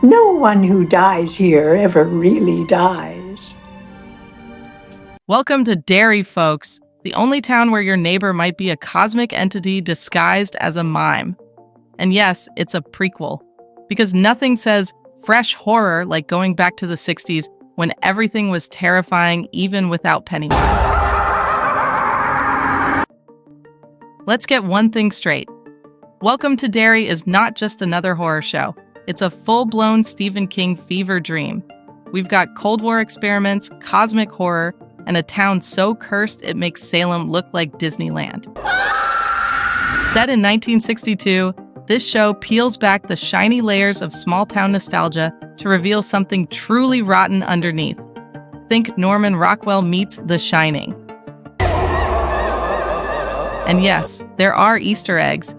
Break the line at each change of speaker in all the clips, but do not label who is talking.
No one who dies here ever really dies.
Welcome to Derry, folks, the only town where your neighbor might be a cosmic entity disguised as a mime. And yes, it's a prequel, because nothing says fresh horror like going back to the 60s when everything was terrifying even without Pennywise. Let's get one thing straight. Welcome to Derry is not just another horror show. It's a full-blown Stephen King fever dream. We've got Cold War experiments, cosmic horror, and a town so cursed it makes Salem look like Disneyland. Set in 1962, this show peels back the shiny layers of small-town nostalgia to reveal something truly rotten underneath. Think Norman Rockwell meets The Shining. And yes, there are Easter eggs.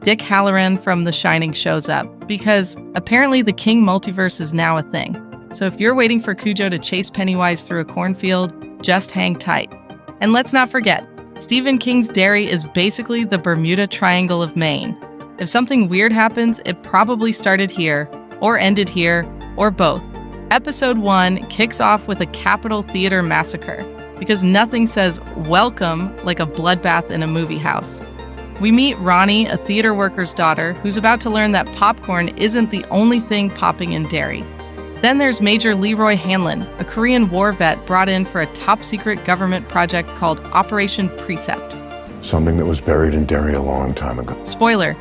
Dick Halloran from The Shining shows up, because apparently the King multiverse is now a thing. So if you're waiting for Cujo to chase Pennywise through a cornfield, just hang tight. And let's not forget, Stephen King's Derry is basically the Bermuda Triangle of Maine. If something weird happens, it probably started here, or ended here, or both. Episode 1 kicks off with a Capitol Theater massacre, because nothing says welcome like a bloodbath in a movie house. We meet Ronnie, a theater worker's daughter, who's about to learn that popcorn isn't the only thing popping in Derry. Then there's Major Leroy Hanlon, a Korean War vet brought in for a top-secret government project called Operation Precept.
Something that was buried in Derry a long time ago.
Spoiler,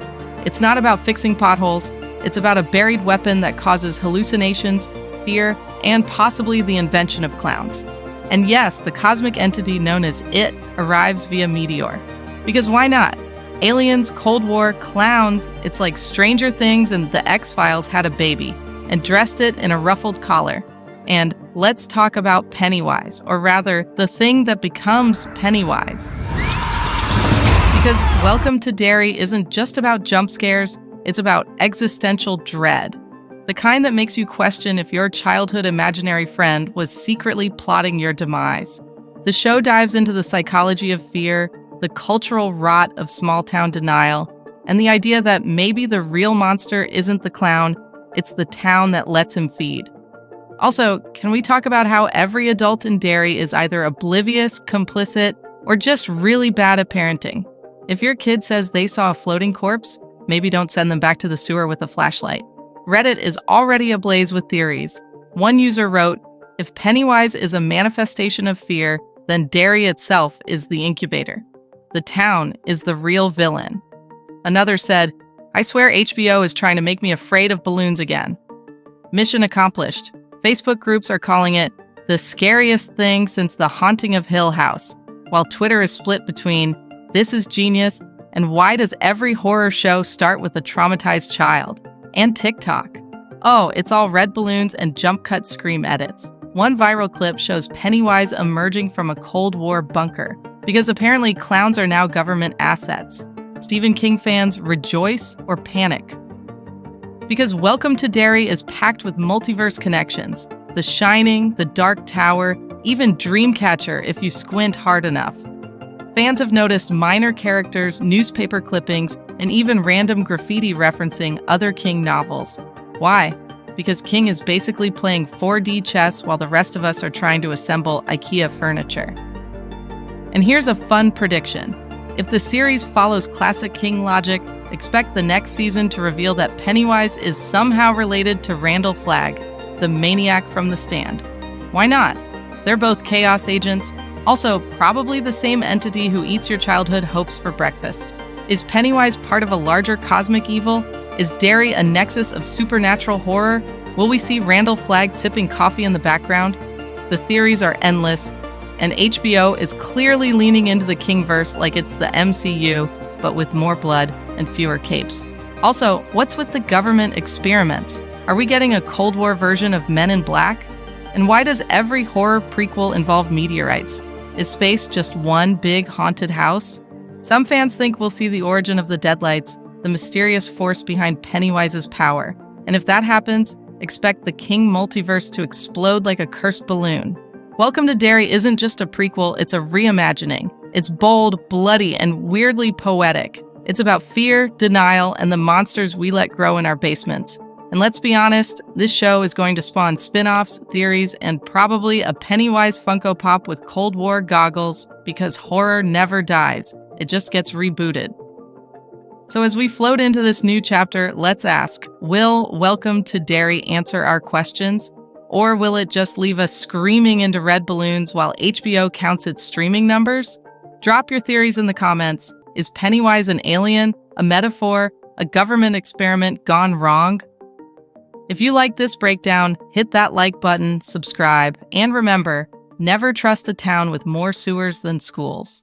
it's not about fixing potholes, it's about a buried weapon that causes hallucinations, fear, and possibly the invention of clowns. And yes, the cosmic entity known as It arrives via meteor. Because why not? Aliens, Cold War, clowns, it's like Stranger Things and The X-Files had a baby and dressed it in a ruffled collar. And let's talk about Pennywise, or rather, the thing that becomes Pennywise. Because Welcome to Derry isn't just about jump scares, it's about existential dread. The kind that makes you question if your childhood imaginary friend was secretly plotting your demise. The show dives into the psychology of fear, the cultural rot of small-town denial, and the idea that maybe the real monster isn't the clown, it's the town that lets him feed. Also, can we talk about how every adult in Derry is either oblivious, complicit, or just really bad at parenting? If your kid says they saw a floating corpse, maybe don't send them back to the sewer with a flashlight. Reddit is already ablaze with theories. One user wrote, "If Pennywise is a manifestation of fear, then Derry itself is the incubator. The town is the real villain." Another said, "I swear HBO is trying to make me afraid of balloons again." Mission accomplished. Facebook groups are calling it the scariest thing since the haunting of Hill House, while Twitter is split between "this is genius" and "why does every horror show start with a traumatized child?" and TikTok. Oh, it's all red balloons and jump cut scream edits. One viral clip shows Pennywise emerging from a Cold War bunker, because apparently clowns are now government assets. Stephen King fans rejoice or panic. Because Welcome to Derry is packed with multiverse connections. The Shining, The Dark Tower, even Dreamcatcher if you squint hard enough. Fans have noticed minor characters, newspaper clippings, and even random graffiti referencing other King novels. Why? Because King is basically playing 4D chess while the rest of us are trying to assemble IKEA furniture. And here's a fun prediction. If the series follows classic King logic, expect the next season to reveal that Pennywise is somehow related to Randall Flagg, the maniac from The Stand. Why not? They're both chaos agents, also probably the same entity who eats your childhood hopes for breakfast. Is Pennywise part of a larger cosmic evil? Is Derry a nexus of supernatural horror? Will we see Randall Flagg sipping coffee in the background? The theories are endless, and HBO is clearly leaning into the Kingverse like it's the MCU, but with more blood and fewer capes. Also, what's with the government experiments? Are we getting a Cold War version of Men in Black? And why does every horror prequel involve meteorites? Is space just one big haunted house? Some fans think we'll see the origin of the Deadlights, the mysterious force behind Pennywise's power. And if that happens, expect the King multiverse to explode like a cursed balloon. Welcome to Derry isn't just a prequel, it's a reimagining. It's bold, bloody, and weirdly poetic. It's about fear, denial, and the monsters we let grow in our basements. And let's be honest, this show is going to spawn spin-offs, theories, and probably a Pennywise Funko Pop with Cold War goggles, because horror never dies. It just gets rebooted. So as we float into this new chapter, let's ask, will Welcome to Derry answer our questions? Or will it just leave us screaming into red balloons while HBO counts its streaming numbers? Drop your theories in the comments. Is Pennywise an alien, a metaphor, a government experiment gone wrong? If you like this breakdown, hit that like button, subscribe, and remember, never trust a town with more sewers than schools.